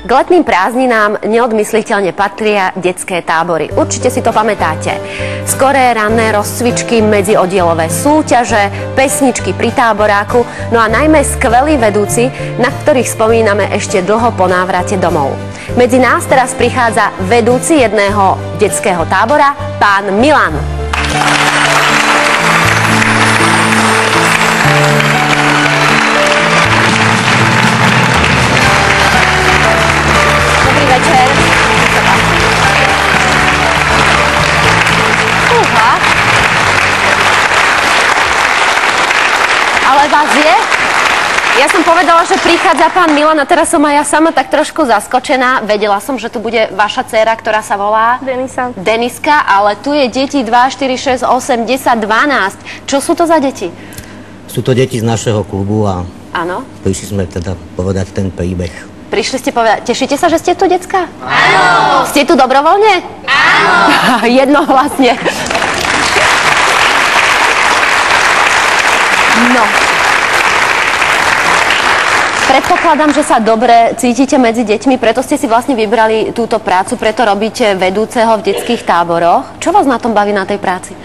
K letným prázdninám neodmysliteľne patria detské tábory. Určite si to pamätáte. Skoré ranné rozcvičky, medzioddielové súťaže, pesničky pri táboráku, no a najmä skvelí vedúci, na ktorých spomíname ešte dlho po návrate domov. Medzi nás teraz prichádza vedúci jedného detského tábora, pán Milan. Večer. Ale vás je? Ja som povedala, že prichádza pán Milan a teraz som aj ja sama tak trošku zaskočená. Vedela som, že tu bude vaša dcéra, ktorá sa volá? Deniska, ale tu je deti 2, 4, 6, 8, 10, 12. Čo sú to za deti? Sú to deti z našeho klubu a áno? Prišli sme teda povedať ten príbeh. Prišli ste povedať, tešíte sa, že ste tu, decka? Áno! Ste tu dobrovoľne? Áno! Jednohlasne. No. Predpokladám, že sa dobre cítite medzi deťmi, preto ste si vlastne vybrali túto prácu, preto robíte vedúceho v detských táboroch. Čo vás na tom baví na tej práci?